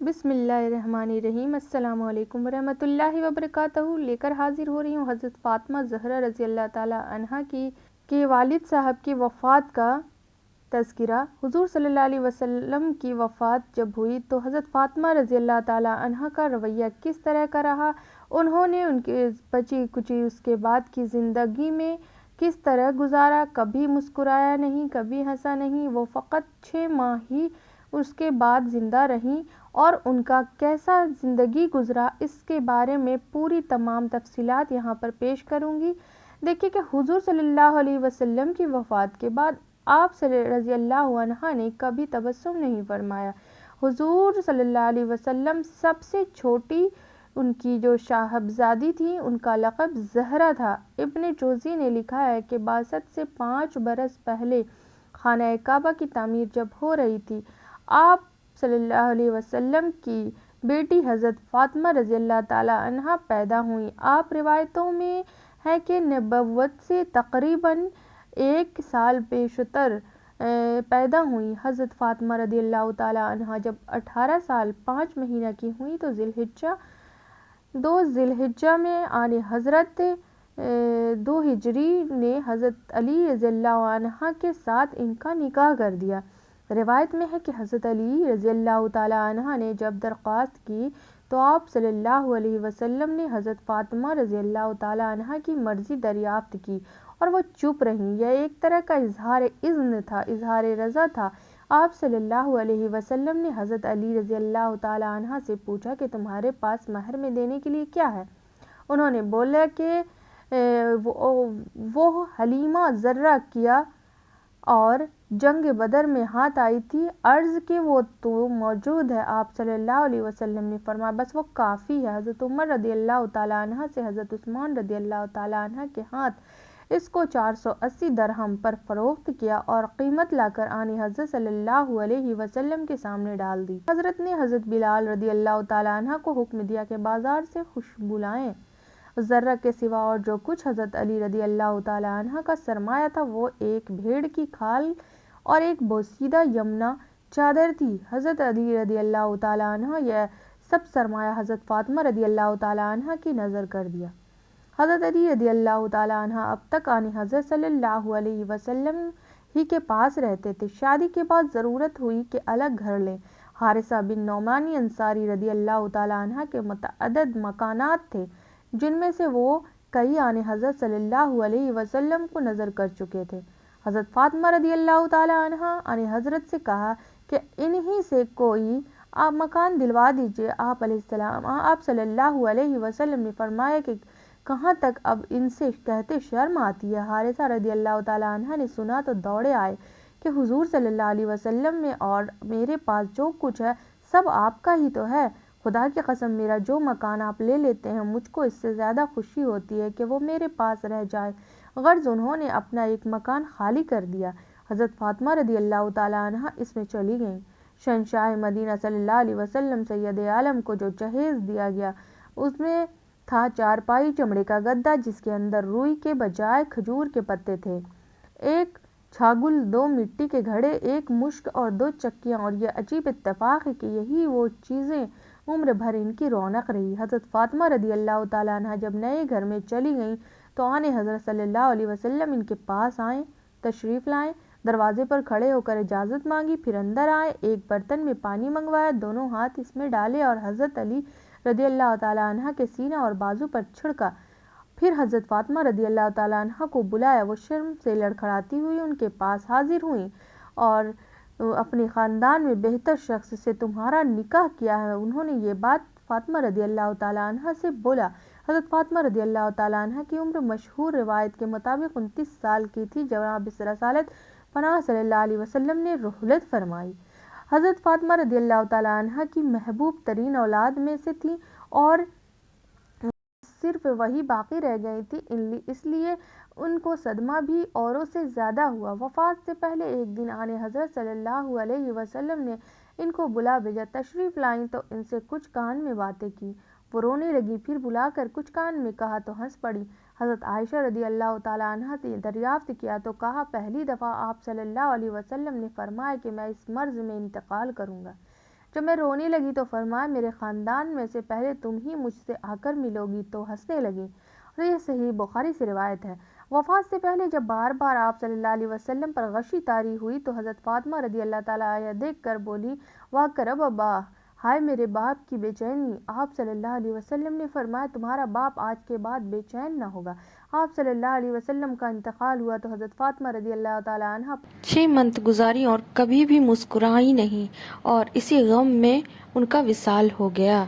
بسم اللہ الرحمن الرحیم۔ السلام علیکم ورحمۃ اللہ وبرکاتہ۔ لے کر حاضر ہو رہی ہوں حضرت فاطمہ زہرا رضی اللہ تعالیٰ عنہا کے والد صاحب کی وفات کا تذکرہ۔ حضور صلی اللہ علیہ وسلم کی وفات جب ہوئی تو حضرت فاطمہ رضی اللہ تعالیٰ عنہا کا رویہ کس طرح کا رہا، انہوں نے ان کے بچی کچی اس کے بعد کی زندگی میں کس طرح گزارا، کبھی مسکرایا نہیں، کبھی ہنسا نہیں، وہ فقط 6 ماہ ہی اس کے بعد زندہ رہیں اور ان کا کیسا زندگی گزرا، اس کے بارے میں پوری تمام تفصیلات یہاں پر پیش کروں گی۔ دیکھیے کہ حضور صلی اللہ علیہ وسلم کی وفات کے بعد آپ رضی اللہ عنہ نے کبھی تبسم نہیں فرمایا۔ حضور صلی اللہ علیہ وسلم سب سے چھوٹی ان کی جو صاحبزادی تھی، ان کا لقب زہرا تھا۔ ابن جوزی نے لکھا ہے کہ بعثت سے 5 برس پہلے خانہ کعبہ کی تعمیر جب ہو رہی تھی، آپ صلی اللہ علیہ وسلم کی بیٹی حضرت فاطمہ رضی اللہ تعالیٰ عنہا پیدا ہوئیں۔ آپ روایتوں میں ہے کہ نبوت سے تقریباً 1 سال پیشتر پیدا ہوئیں۔ حضرت فاطمہ رضی اللہ تعالیٰ عنہا جب 18 سال 5 مہینہ کی ہوئیں تو 2 ذی الحجہ میں آن حضرت 2 ہجری نے حضرت علی رضی اللہ عنہ کے ساتھ ان کا نکاح کر دیا۔ روایت میں ہے کہ حضرت علی رضی اللہ تعالیٰ عنہ نے جب درخواست کی تو آپ صلی اللہ علیہ وسلم نے حضرت فاطمہ رضی اللہ تعالیٰ عنہ کی مرضی دریافت کی اور وہ چپ رہیں۔ یہ ایک طرح کا اظہار اذن تھا، اظہار رضا تھا۔ آپ صلی اللہ علیہ وسلم نے حضرت علی رضی اللہ تعالیٰ عنہ سے پوچھا کہ تمہارے پاس مہر میں دینے کے لیے کیا ہے؟ انہوں نے بولا کہ وہ حلیمہ ذرہ کیا اور جنگ بدر میں ہاتھ آئی تھی۔ عرض کہ وہ تو موجود ہے۔ آپ صلی اللہ علیہ وسلم نے فرمایا بس وہ کافی ہے۔ حضرت عمر رضی اللہ تعالیٰ عنہ سے حضرت عثمان رضی اللہ تعالیٰ عنہ کے ہاتھ اس کو 480 درہم پر فروخت کیا اور قیمت لا کر آن حضرت صلی اللہ علیہ وسلم کے سامنے ڈال دی۔ حضرت نے حضرت بلال رضی اللہ تعالیٰ عنہ کو حکم دیا کہ بازار سے خوشبو لائیں۔ ذرہ کے سوا اور جو کچھ حضرت علی رضی اللہ تعالیٰ عنہ کا سرمایہ تھا وہ ایک بھیڑ کی کھال اور ایک بوسیدہ یمنا چادر تھی۔ حضرت علی رضی اللہ تعالیٰ عنہ یہ سب سرمایہ حضرت فاطمہ رضی اللہ تعالیٰ عنہ کی نذر کر دیا۔ حضرت علی رضی اللہ تعالیٰ عنہ اب تک آن حضرت صلی اللہ علیہ وسلم ہی کے پاس رہتے تھے۔ شادی کے بعد ضرورت ہوئی کہ الگ گھر لیں۔ حارثہ بن نعمان انصاری رضی اللہ تعالیٰ عنہ کے متعدد مکانات تھے جن میں سے وہ کئی آن حضرت صلی اللہ علیہ وسلم کو نذر کر چکے تھے۔ حضرت فاطمہ رضی اللہ تعالیٰ عنہ آن حضرت سے کہا کہ انہی سے کوئی آپ مکان دلوا دیجیے۔ آپ صلی اللہ علیہ وسلم نے فرمایا کہ کہاں تک اب ان سے کہتے شرم آتی ہے۔ حارثہ رضی اللہ تعالیٰ عنہ نے سنا تو دوڑے آئے کہ حضور صلی اللہ علیہ وسلم میں اور میرے پاس جو کچھ ہے سب آپ کا ہی تو ہے۔ خدا کی قسم میرا جو مکان آپ لے لیتے ہیں مجھ کو اس سے زیادہ خوشی ہوتی ہے کہ وہ میرے پاس رہ جائے۔ غرض انہوں نے اپنا ایک مکان خالی کر دیا۔ حضرت فاطمہ رضی اللہ تعالیٰ عنہ اس میں چلی گئیں۔ شہنشاہ مدینہ صلی اللہ علیہ وسلم سید عالم کو جو جہیز دیا گیا اس میں تھا 4 پائی چمڑے کا گدا جس کے اندر روئی کے بجائے کھجور کے پتے تھے، 1 چھاگل، 2 مٹی کے گھڑے، 1 مشک اور 2 چکیاں، اور یہ عجیب اتفاق ہے کہ یہی وہ چیزیں عمر بھر ان کی رونق رہی۔ حضرت فاطمہ رضی اللہ تعالیٰ عنہ جب نئے گھر میں چلی گئیں تو آن حضرت صلی اللہ علیہ وسلم ان کے پاس آئے، تشریف لائے، دروازے پر کھڑے ہو کر اجازت مانگی، پھر اندر آئے، ایک برتن میں پانی منگوایا، دونوں ہاتھ اس میں ڈالے اور حضرت علی رضی اللہ تعالیٰ عنہ کے سینہ اور بازو پر چھڑکا، پھر حضرت فاطمہ رضی اللہ تعالیٰ عنہ کو بلایا۔ وہ شرم سے لڑکھڑاتی ہوئی ان کے پاس حاضر ہوئیں اور اپنے خاندان میں بہتر شخص سے تمہارا نکاح کیا ہے۔ انہوں نے یہ بات فاطمہ رضی اللہ تعالیٰ عنہ سے بولا۔ حضرت فاطمہ رضی اللہ تعالیٰ عنہ کی عمر مشہور روایت کے مطابق 29 سال کی تھی۔ جناب رسالت پناہ صلی اللہ علیہ وسلم نے رحلت فرمائی۔ حضرت فاطمہ رضی اللہ تعالیٰ عنہ کی محبوب ترین اولاد میں سے تھی اور صرف وہی باقی رہ گئی تھی، اس لیے ان کو صدمہ بھی اوروں سے زیادہ ہوا۔ وفات سے پہلے ایک دن آن حضرت صلی اللہ علیہ وسلم نے ان کو بلا بھیجا۔ تشریف لائیں تو ان سے کچھ کان میں باتیں کی، وہ رونے لگی، پھر بلا کر کچھ کان میں کہا تو ہنس پڑی۔ حضرت عائشہ رضی اللہ تعالیٰ عنہ نے دریافت کیا تو کہا پہلی دفعہ آپ صلی اللہ علیہ وسلم نے فرمایا کہ میں اس مرض میں انتقال کروں گا۔ جب میں رونے لگی تو فرمایا میرے خاندان میں سے پہلے تم ہی مجھ سے آ کر ملو گی، تو ہنسنے لگی، اور یہ صحیح بخاری سے روایت ہے۔ وفات سے پہلے جب بار بار آپ صلی اللہ علیہ وسلم پر غشی طاری ہوئی تو حضرت فاطمہ رضی اللہ تعالیٰ عنہا دیکھ کر بولی، واہ کرب ابا، ہائے میرے باپ کی بے چینی۔ آپ صلی اللہ علیہ وسلم نے فرمایا تمہارا باپ آج کے بعد بے چین نہ ہوگا۔ آپ صلی اللہ علیہ وسلم کا انتقال ہوا تو حضرت فاطمہ رضی اللہ تعالیٰ عنہا 6 منت گزاری اور کبھی بھی مسکرائی نہیں، اور اسی غم میں ان کا وصال ہو گیا۔